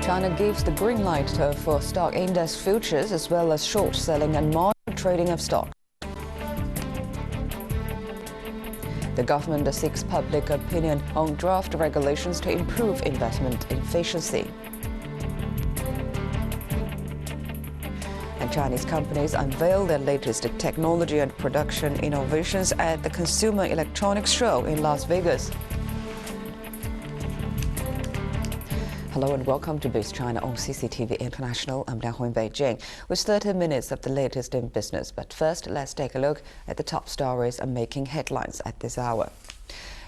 China gives the green light for stock index futures as well as short selling and margin trading of stock. The government seeks public opinion on draft regulations to improve investment efficiency. And Chinese companies unveil their latest technology and production innovations at the Consumer Electronics Show in Las Vegas. Hello and welcome to Base China on CCTV International. I'm Liang Hu in Beijing with 30 minutes of the latest in business. But first, let's take a look at the top stories and making headlines at this hour.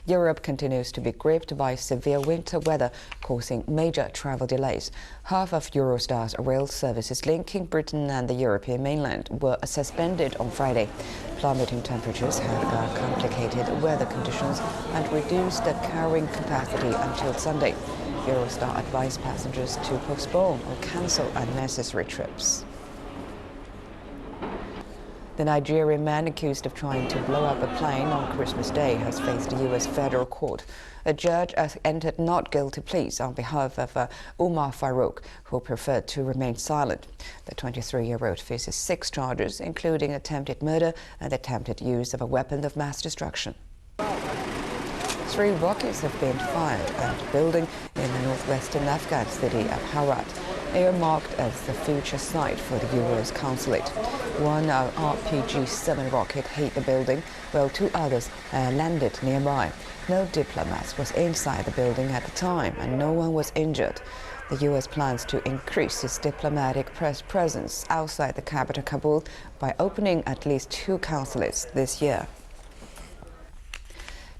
Europe continues to be gripped by severe winter weather, causing major travel delays. Half of Eurostar's rail services linking Britain and the European mainland were suspended on Friday. Plummeting temperatures have complicated weather conditions and reduced the carrying capacity until Sunday. Eurostar advised passengers to postpone or cancel unnecessary trips. The Nigerian man accused of trying to blow up a plane on Christmas Day has faced a U.S. federal court. A judge has entered not guilty pleas on behalf of Umar Farouk, who preferred to remain silent. The 23-year-old faces 6 charges, including attempted murder and attempted use of a weapon of mass destruction. 3 rockets have been fired at a building in the northwestern Afghan city of Herat, earmarked as the future site for the U.S. consulate. One RPG-7 rocket hit the building, while 2 others landed nearby. No diplomats was inside the building at the time, and no one was injured. The U.S. plans to increase its diplomatic presence outside the capital Kabul by opening at least 2 consulates this year.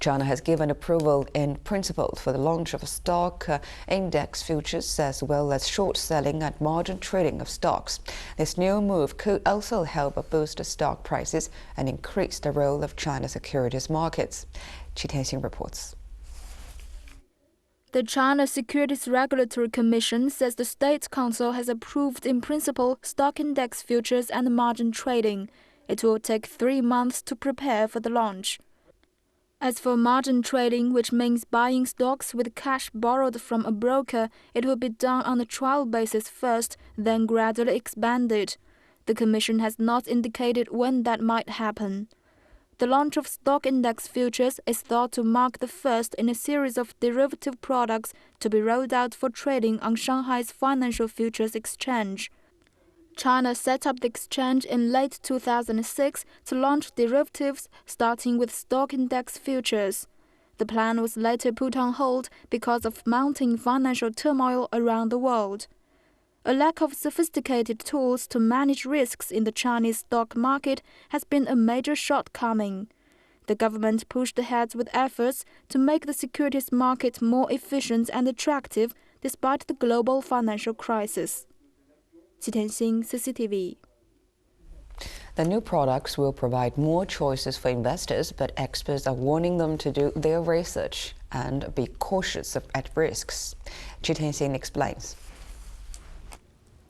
China has given approval in principle for the launch of stock index futures as well as short selling and margin trading of stocks. This new move could also help boost stock prices and increase the role of China's securities markets. Qi Tianxin reports. The China Securities Regulatory Commission says the State Council has approved in principle stock index futures and margin trading. It will take 3 months to prepare for the launch. As for margin trading, which means buying stocks with cash borrowed from a broker, it will be done on a trial basis first, then gradually expanded. The Commission has not indicated when that might happen. The launch of stock index futures is thought to mark the first in a series of derivative products to be rolled out for trading on Shanghai's Financial Futures Exchange. China set up the exchange in late 2006 to launch derivatives starting with stock index futures. The plan was later put on hold because of mounting financial turmoil around the world. A lack of sophisticated tools to manage risks in the Chinese stock market has been a major shortcoming. The government pushed ahead with efforts to make the securities market more efficient and attractive despite the global financial crisis. Qi Tianxin, CCTV. The new products will provide more choices for investors, but experts are warning them to do their research and be cautious at risks. Qi Tianxin explains.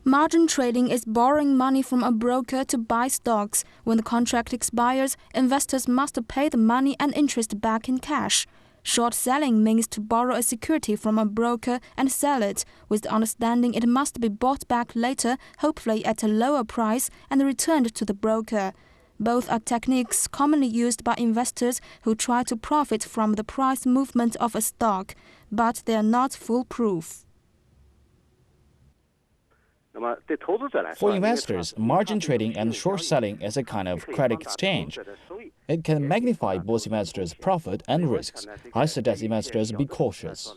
Margin trading is borrowing money from a broker to buy stocks. When the contract expires, investors must pay the money and interest back in cash. Short selling means to borrow a security from a broker and sell it, with the understanding it must be bought back later, hopefully at a lower price, and returned to the broker. Both are techniques commonly used by investors who try to profit from the price movement of a stock, but they are not foolproof. For investors, margin trading and short selling is a kind of credit exchange. It can magnify both investors' profit and risks. I suggest investors be cautious.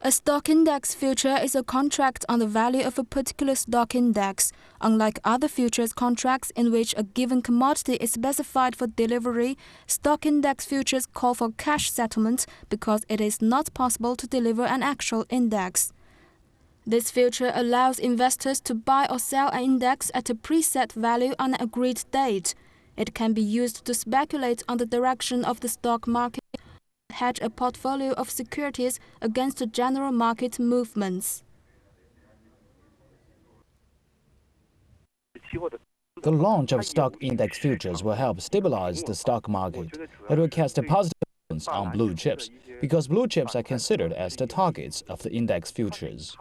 A stock index future is a contract on the value of a particular stock index. Unlike other futures contracts in which a given commodity is specified for delivery, stock index futures call for cash settlement because it is not possible to deliver an actual index. This future allows investors to buy or sell an index at a preset value on an agreed date. It can be used to speculate on the direction of the stock market, hedge a portfolio of securities against the general market movements. The launch of stock index futures will help stabilize the stock market. It will cast a positive on blue chips, because blue chips are considered as the targets of the index futures.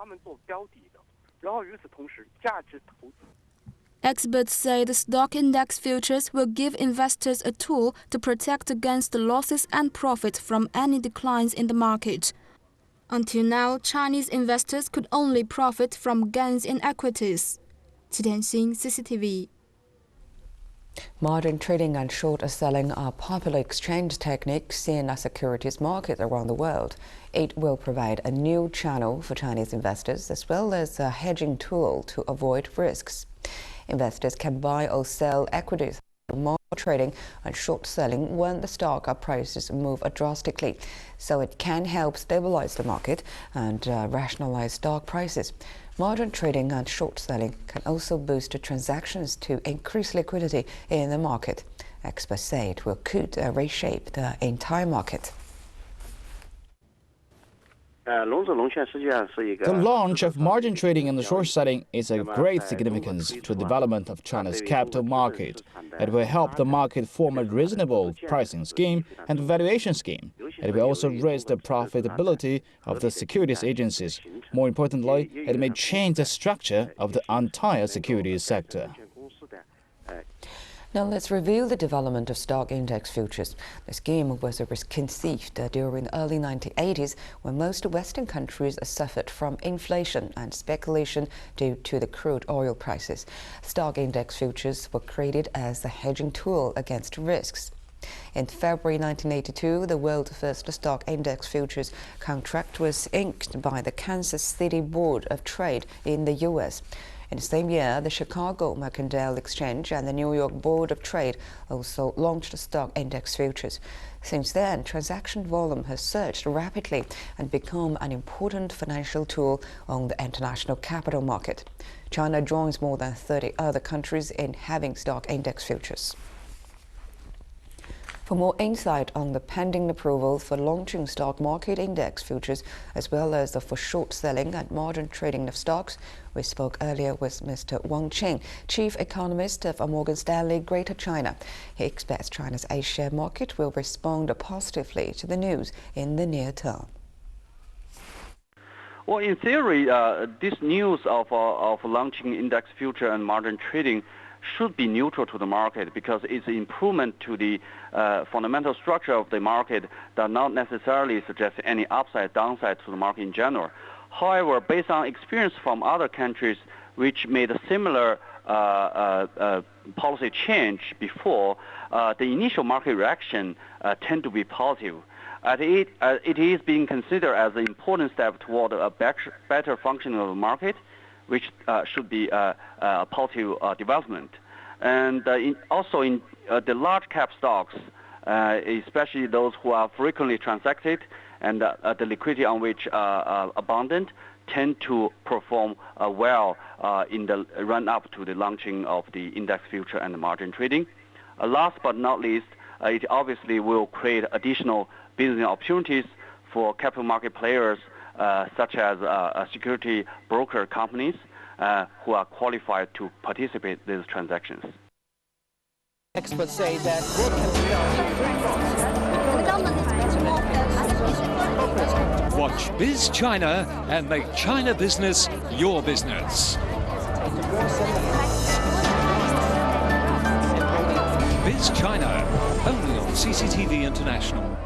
Experts say the stock index futures will give investors a tool to protect against the losses and profit from any declines in the market. Until now, Chinese investors could only profit from gains in equities. 吉田新 CCTV. Margin trading and short selling are popular exchange techniques in a securities market around the world. It will provide a new channel for Chinese investors as well as a hedging tool to avoid risks. Investors can buy or sell equities. Margin trading and short selling when the stock prices move drastically, so it can help stabilize the market and rationalize stock prices. Margin trading and short selling can also boost transactions to increase liquidity in the market. Experts say it could reshape the entire market. The launch of margin trading and short selling is of great significance to the development of China's capital market. It will help the market form a reasonable pricing scheme and valuation scheme. It will also raise the profitability of the securities agencies. More importantly, it may change the structure of the entire securities sector. Now let's review the development of stock index futures. The scheme was conceived during the early 1980s when most Western countries suffered from inflation and speculation due to the crude oil prices. Stock index futures were created as a hedging tool against risks. In February 1982, the world's first stock index futures contract was inked by the Kansas City Board of Trade in the U.S. In the same year, the Chicago Mercantile Exchange and the New York Board of Trade also launched stock index futures. Since then, transaction volume has surged rapidly and become an important financial tool on the international capital market. China joins more than 30 other countries in having stock index futures. For more insight on the pending approval for launching stock market index futures, as well as for short selling and margin trading of stocks, we spoke earlier with Mr. Wang Qing, Chief Economist of Morgan Stanley Greater China. He expects China's A-share market will respond positively to the news in the near term. Well, in theory, this news of launching index future and margin trading should be neutral to the market because it's an improvement to the fundamental structure of the market that not necessarily suggest any upside, downside to the market in general. However, based on experience from other countries which made a similar policy change before, the initial market reaction tend to be positive. It is being considered as an important step toward a better functioning of the market, which should be a positive development. And also in the large cap stocks, especially those who are frequently transacted and the liquidity on which are abundant, tend to perform well in the run-up to the launching of the index future and the margin trading. Last but not least, it obviously will create additional business opportunities for capital market players such as security broker companies who are qualified to participate in these transactions. Experts say that work can be done. Watch Biz China and make China business your business. Biz China, only on CCTV International.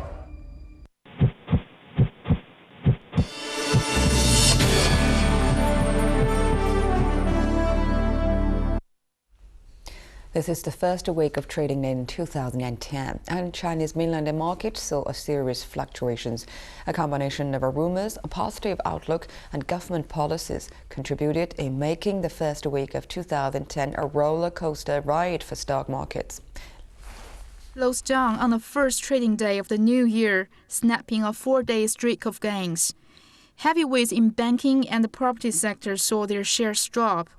This is the first week of trading in 2010, and Chinese mainland market saw a serious fluctuations. A combination of rumors, a positive outlook, and government policies contributed in making the first week of 2010 a roller coaster ride for stock markets. Closed down on the first trading day of the new year, snapping a 4-day streak of gains. Heavyweights in banking and the property sector saw their shares drop.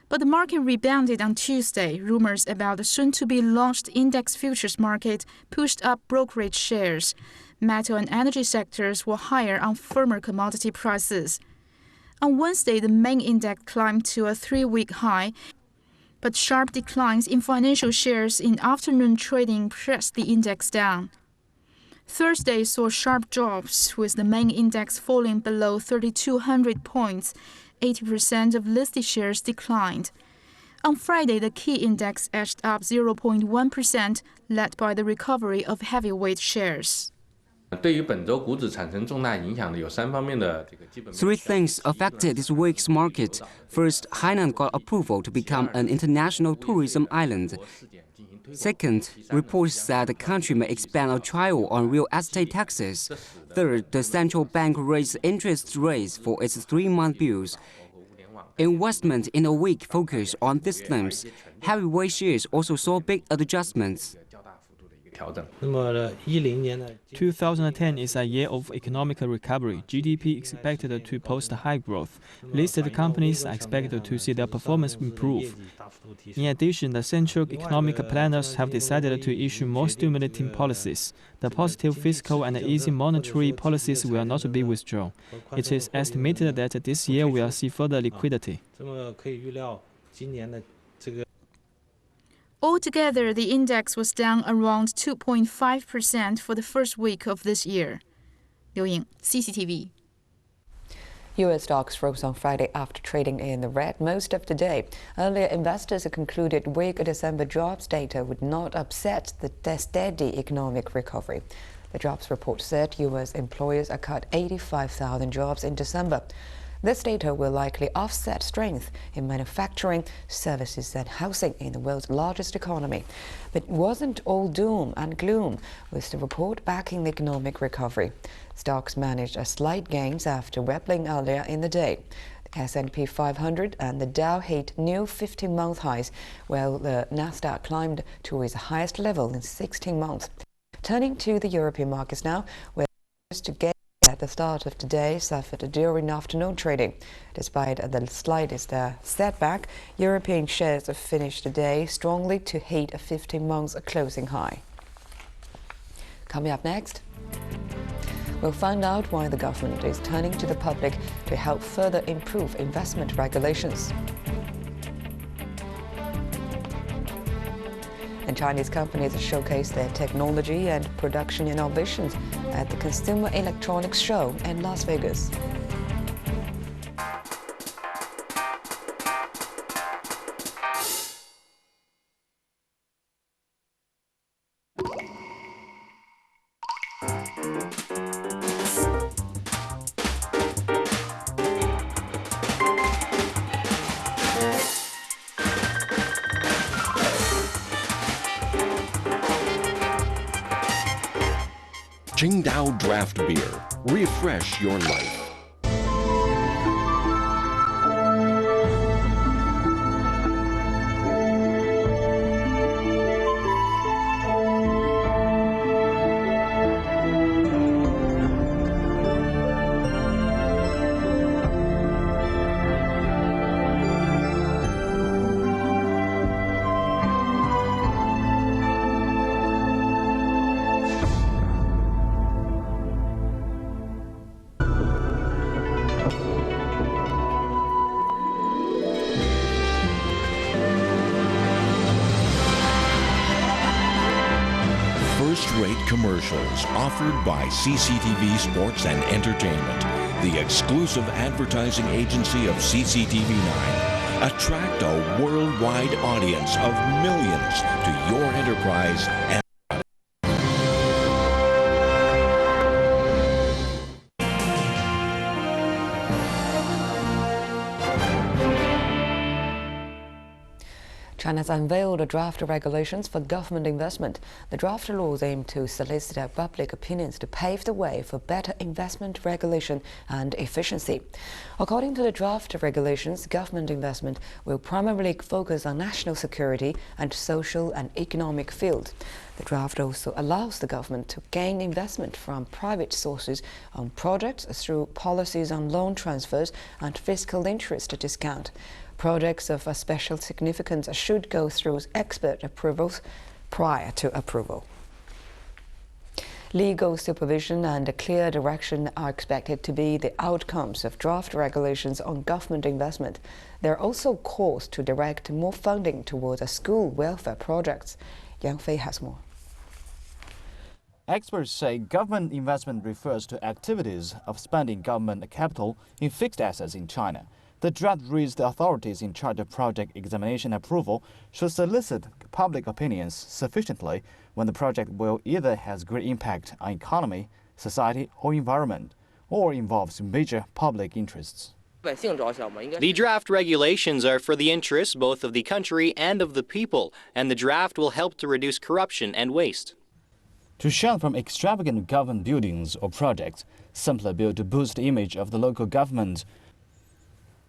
But the market rebounded on Tuesday. Rumors about the soon-to-be-launched index futures market pushed up brokerage shares. Metal and energy sectors were higher on firmer commodity prices. On Wednesday, the main index climbed to a 3-week high, but sharp declines in financial shares in afternoon trading pressed the index down. Thursday saw sharp drops, with the main index falling below 3,200 points. 80% of listed shares declined. On Friday, the key index edged up 0.1%, led by the recovery of heavyweight shares. Three things affected this week's market. First, Hainan got approval to become an international tourism island. Second, reports said the country may expand a trial on real estate taxes. Third, the central bank raised interest rates for its 3-month bills. Investment in a week focused on these themes. Heavyweight shares also saw big adjustments. 2010 is a year of economic recovery. GDP expected to post high growth. Listed companies are expected to see their performance improve. In addition, the central economic planners have decided to issue more stimulating policies. The positive fiscal and easy monetary policies will not be withdrawn. It is estimated that this year will see further liquidity. Altogether, the index was down around 2.5% for the first week of this year. Liu Ying, CCTV. U.S. stocks rose on Friday after trading in the red most of the day. Earlier, investors concluded weak December jobs data would not upset the steady economic recovery. The jobs report said U.S. employers cut 85,000 jobs in December. This data will likely offset strength in manufacturing, services and housing in the world's largest economy. But it wasn't all doom and gloom, with the report backing the economic recovery. Stocks managed a slight gains after rappelling earlier in the day. The S&P 500 and the Dow hit new 50-month highs, while the Nasdaq climbed to its highest level in 16 months. Turning to the European markets now, where to gain at the start of today suffered during afternoon trading. Despite the slightest setback, European shares have finished the day strongly to hit a 15-month closing high. Coming up next, we'll find out why the government is turning to the public to help further improve investment regulations. And Chinese companies showcase their technology and production innovations at the Consumer Electronics Show in Las Vegas. Qingdao Draft Beer. Refresh your life. First-rate commercials offered by CCTV Sports and Entertainment, the exclusive advertising agency of CCTV9. Attract a worldwide audience of millions to your enterprise and China's unveiled a draft regulations for government investment. The draft laws aim to solicit public opinions to pave the way for better investment regulation and efficiency. According to the draft regulations, government investment will primarily focus on national security and social and economic fields. The draft also allows the government to gain investment from private sources on projects through policies on loan transfers and fiscal interest discount. Projects of a special significance should go through expert approvals prior to approval. Legal supervision and a clear direction are expected to be the outcomes of draft regulations on government investment. There are also calls to direct more funding towards school welfare projects. Yang Fei has more. Experts say government investment refers to activities of spending government capital in fixed assets in China. The draft reads the authorities in charge of project examination approval should solicit public opinions sufficiently when the project will either has great impact on economy, society, or environment, or involves major public interests. The draft regulations are for the interests both of the country and of the people, and the draft will help to reduce corruption and waste. To shun from extravagant government buildings or projects simply built to boost the image of the local government,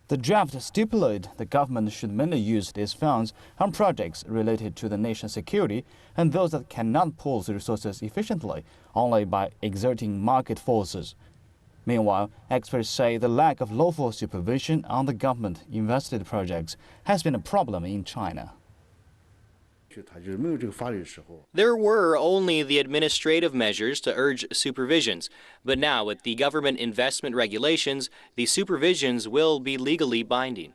the draft stipulates the government should mainly use these funds on projects related to the nation's security and those that cannot pool the resources efficiently only by exerting market forces. Meanwhile, experts say the lack of lawful supervision on the government-invested projects has been a problem in China. There were only the administrative measures to urge supervisions, but now with the government investment regulations, the supervisions will be legally binding.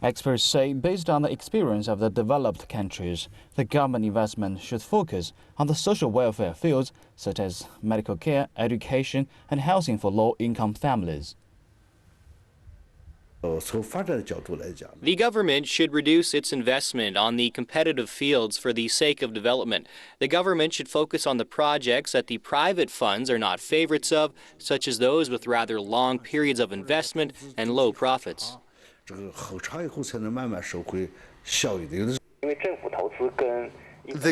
Experts say based on the experience of the developed countries, the government investment should focus on the social welfare fields such as medical care, education, and housing for low-income families. The government should reduce its investment on the competitive fields for the sake of development. The government should focus on the projects that the private funds are not favorites of, such as those with rather long periods of investment and low profits. The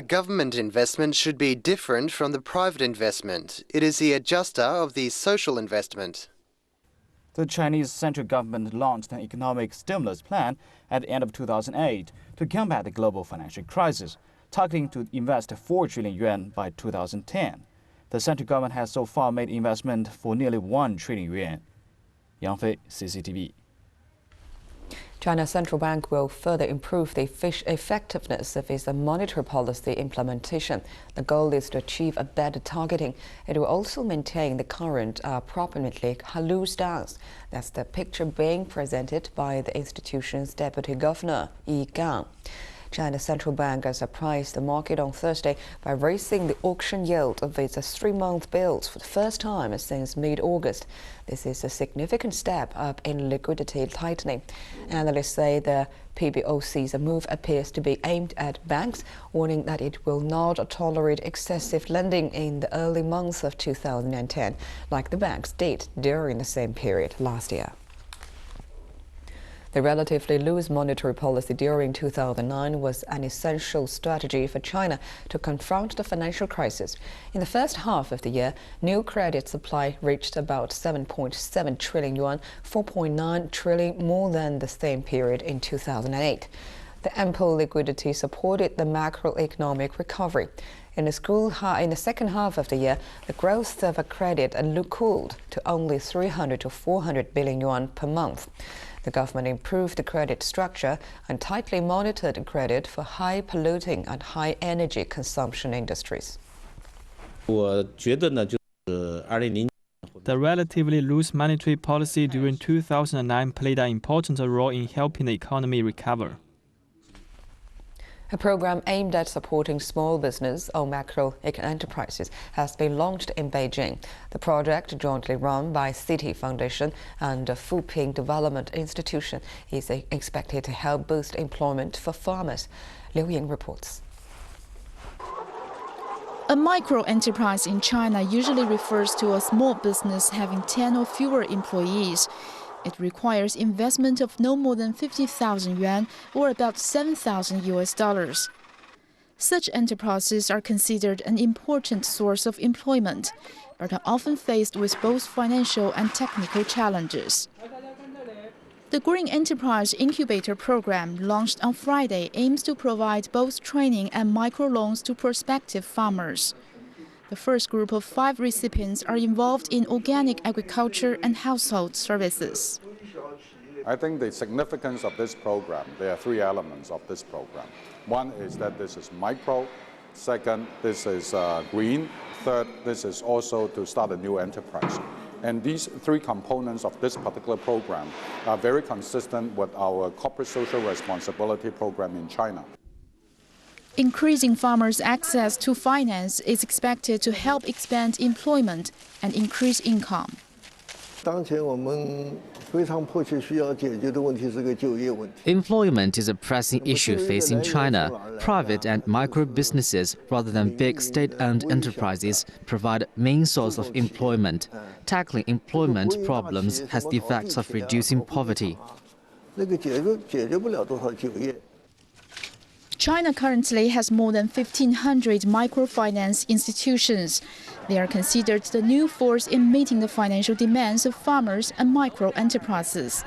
government investment should be different from the private investment. It is the adjuster of the social investment. The Chinese central government launched an economic stimulus plan at the end of 2008 to combat the global financial crisis, targeting to invest 4 trillion yuan by 2010. The central government has so far made investment for nearly 1 trillion yuan. Yang Fei, CCTV. China's central bank will further improve the effectiveness of its monetary policy implementation. The goal is to achieve a better targeting. It will also maintain the current appropriately loose stance. That's the picture being presented by the institution's deputy governor, Yi Gang. China's central bank has surprised the market on Thursday by raising the auction yield of its 3-month bills for the first time since mid-August. This is a significant step up in liquidity tightening. Analysts say the PBOC's move appears to be aimed at banks, warning that it will not tolerate excessive lending in the early months of 2010, like the banks did during the same period last year. The relatively loose monetary policy during 2009 was an essential strategy for China to confront the financial crisis. In the first half of the year, new credit supply reached about 7.7 trillion yuan, 4.9 trillion more than the same period in 2008. The ample liquidity supported the macroeconomic recovery. In the second half of the year, the growth of credit cooled to only 300 to 400 billion yuan per month. The government improved the credit structure and tightly monitored credit for high polluting and high energy consumption industries. The relatively loose monetary policy during 2009 played an important role in helping the economy recover. A program aimed at supporting small business or macro enterprises has been launched in Beijing. The project, jointly run by City Foundation and Fuping Development Institution, is expected to help boost employment for farmers. Liu Ying reports. A micro-enterprise in China usually refers to a small business having 10 or fewer employees. It requires investment of no more than 50,000 yuan, or about $7,000. Such enterprises are considered an important source of employment, but are often faced with both financial and technical challenges. The Green Enterprise Incubator Program, launched on Friday, aims to provide both training and microloans to prospective farmers. The first group of 5 recipients are involved in organic agriculture and household services. I think the significance of this program, there are 3 elements of this program. One is that this is micro. Second, this is green. Third, this is also to start a new enterprise. And these 3 components of this particular program are very consistent with our corporate social responsibility program in China. Increasing farmers' access to finance is expected to help expand employment and increase income. Employment is a pressing issue facing China. Private and micro businesses, rather than big state-owned enterprises, provide main source of employment. Tackling employment problems has the effects of reducing poverty. China currently has more than 1,500 microfinance institutions. They are considered the new force in meeting the financial demands of farmers and micro enterprises.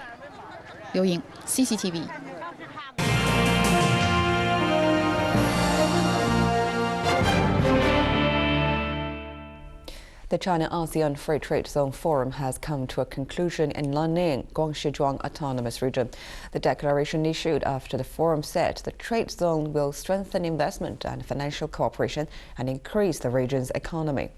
Liu Ying, CCTV. The China-ASEAN Free Trade Zone Forum has come to a conclusion in Nanning, Guangxi Autonomous Region. The declaration issued after the forum said the trade zone will strengthen investment and financial cooperation and increase the region's economy.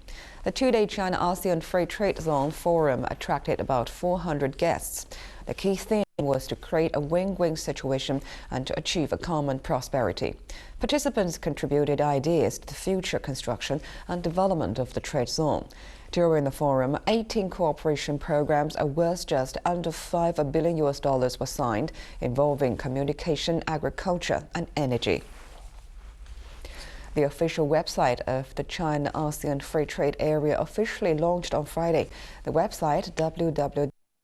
The two-day China-ASEAN Free Trade Zone Forum attracted about 400 guests. The key theme was to create a win-win situation and to achieve a common prosperity. Participants contributed ideas to the future construction and development of the trade zone. During the forum, 18 cooperation programs worth just under $5 billion were signed, involving communication, agriculture, and energy. The official website of the China-ASEAN Free Trade Area officially launched on Friday. The website,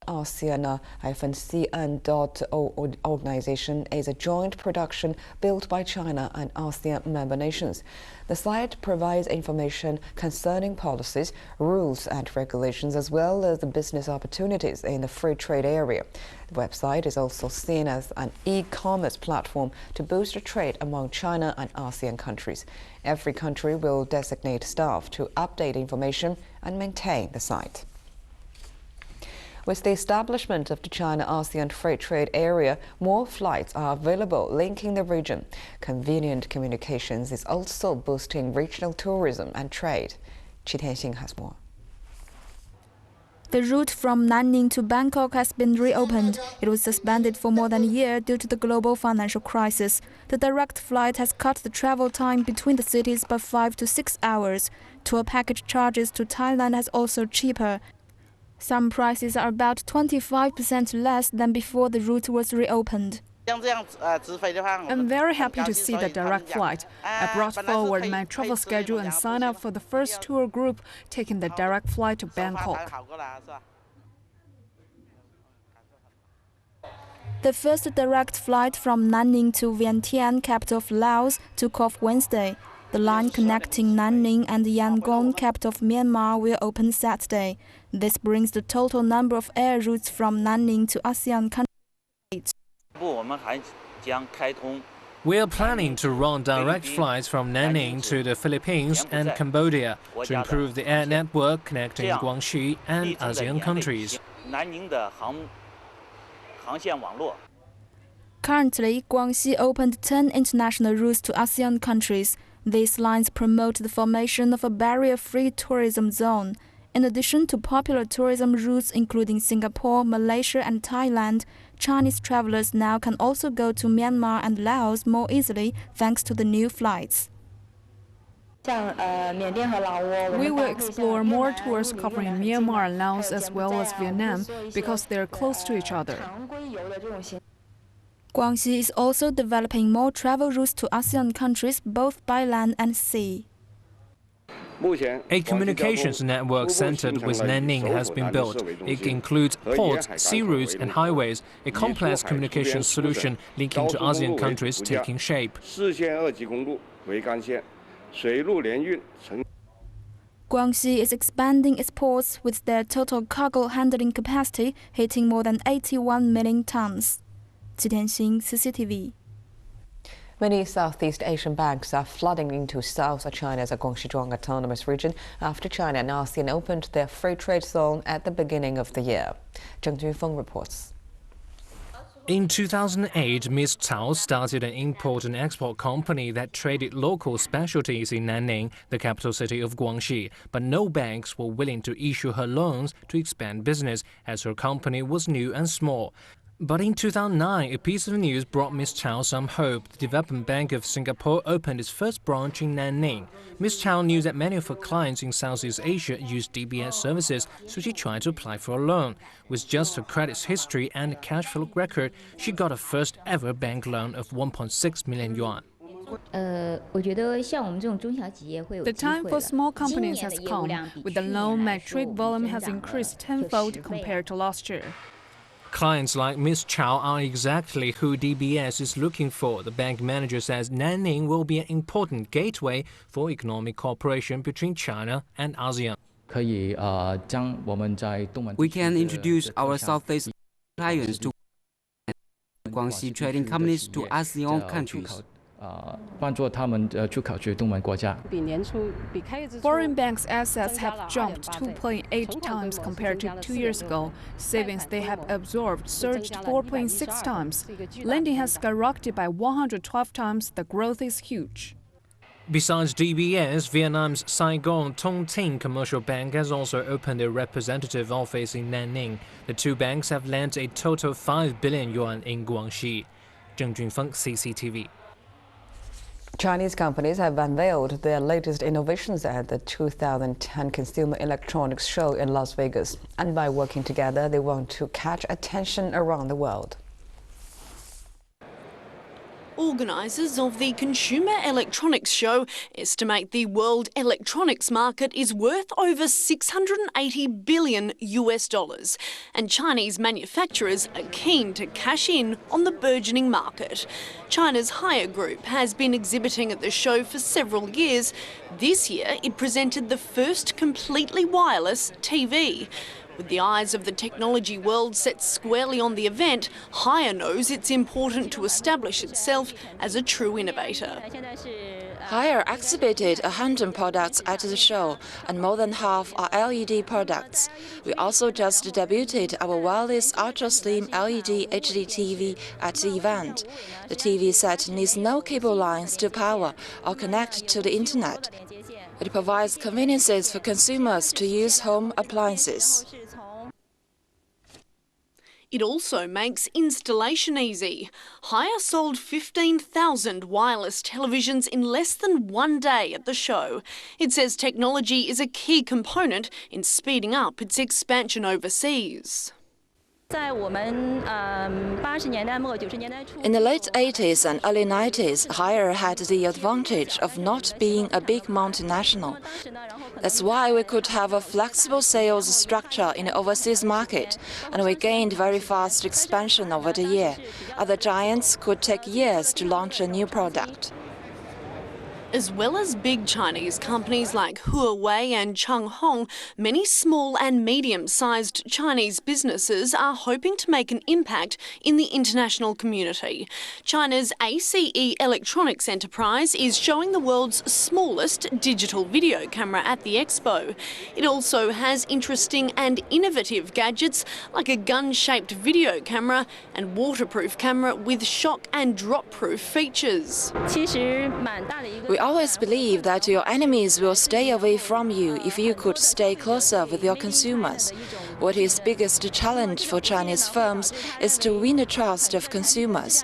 ASEAN-CN.org, is a joint production built by China and ASEAN member nations. The site provides information concerning policies, rules and regulations, as well as the business opportunities in the free trade area. The website is also seen as an e-commerce platform to boost trade among China and ASEAN countries. Every country will designate staff to update information and maintain the site. With the establishment of the China-ASEAN Free Trade Area, more flights are available linking the region. Convenient communications is also boosting regional tourism and trade. Qi Tianxin has more. The route from Nanning to Bangkok has been reopened. It was suspended for more than a year due to the global financial crisis. The direct flight has cut the travel time between the cities by 5 to 6 hours. Tour package charges to Thailand has also cheaper. Some prices are about 25% less than before the route was reopened. I'm very happy to see the direct flight. I brought forward my travel schedule and signed up for the first tour group taking the direct flight to Bangkok. The first direct flight from Nanning to Vientiane, capital of Laos, took off Wednesday. The line connecting Nanning and Yangon, capital of Myanmar, will open Saturday. This brings the total number of air routes from Nanning to ASEAN countries. We are planning to run direct flights from Nanning to the Philippines and Cambodia to improve the air network connecting Guangxi and ASEAN countries. Currently, Guangxi opened 10 international routes to ASEAN countries. These lines promote the formation of a barrier-free tourism zone. In addition to popular tourism routes including Singapore, Malaysia and Thailand, Chinese travelers now can also go to Myanmar and Laos more easily thanks to the new flights. We will explore more tours covering Myanmar and Laos as well as Vietnam because they are close to each other. Guangxi is also developing more travel routes to ASEAN countries both by land and sea. A communications network centered with Nanning has been built. It includes ports, sea routes and highways. A complex communications solution linking to ASEAN countries taking shape. Guangxi is expanding its ports with their total cargo handling capacity hitting more than 81 million tons. Qi Tianxin, CCTV. Many Southeast Asian banks are flooding into South China's Guangxi Autonomous Region after China and ASEAN opened their free trade zone at the beginning of the year. Zheng Junfeng reports. In 2008, Ms. Cao started an import and export company that traded local specialties in Nanning, the capital city of Guangxi. But no banks were willing to issue her loans to expand business as her company was new and small. But in 2009, a piece of news brought Ms. Chow some hope. The Development Bank of Singapore opened its first branch in Nanning. Ms. Chow knew that many of her clients in Southeast Asia use DBS services, so she tried to apply for a loan. With just her credit history and cash flow record, she got a first ever bank loan of 1.6 million yuan. The time for small companies has come, with the loan metric volume has increased tenfold compared to last year. Clients like Ms. Chow are exactly who DBS is looking for. The bank manager says Nanning will be an important gateway for economic cooperation between China and ASEAN. We can introduce our Southeast clients to Guangxi trading companies to ASEAN countries. Foreign banks' assets have jumped 2.8 times compared to 2 years ago. Savings they have absorbed surged 4.6 times. Lending has skyrocketed by 112 times. The growth is huge. Besides DBS, Vietnam's Saigon Tongting Commercial Bank has also opened a representative office in Nanning. The two banks have lent a total 5 billion yuan in Guangxi. Zheng Junfeng, CCTV. Chinese companies have unveiled their latest innovations at the 2010 Consumer Electronics Show in Las Vegas. And by working together, they want to catch attention around the world. Organisers of the Consumer Electronics Show estimate the world electronics market is worth over $680 billion, and Chinese manufacturers are keen to cash in on the burgeoning market. China's Haier Group has been exhibiting at the show for several years. This year, it presented the first completely wireless TV. With the eyes of the technology world set squarely on the event, Haier knows it's important to establish itself as a true innovator. Haier exhibited 100 products at the show, and more than half are LED products. We also just debuted our wireless ultra-slim LED HD TV at the event. The TV set needs no cable lines to power or connect to the internet. It provides conveniences for consumers to use home appliances. It also makes installation easy. Haier sold 15,000 wireless televisions in less than 1 day at the show. It says technology is a key component in speeding up its expansion overseas. In the late 80s and early 90s, Haier had the advantage of not being a big multinational. That's why we could have a flexible sales structure in the overseas market, and we gained very fast expansion over the year. Other giants could take years to launch a new product. As well as big Chinese companies like Huawei and Changhong, many small and medium-sized Chinese businesses are hoping to make an impact in the international community. China's ACE Electronics enterprise is showing the world's smallest digital video camera at the expo. It also has interesting and innovative gadgets like a gun-shaped video camera and waterproof camera with shock and drop-proof features. We always believe that your enemies will stay away from you if you could stay closer with your consumers. What is the biggest challenge for Chinese firms is to win the trust of consumers.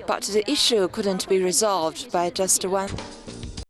But the issue couldn't be resolved by just one.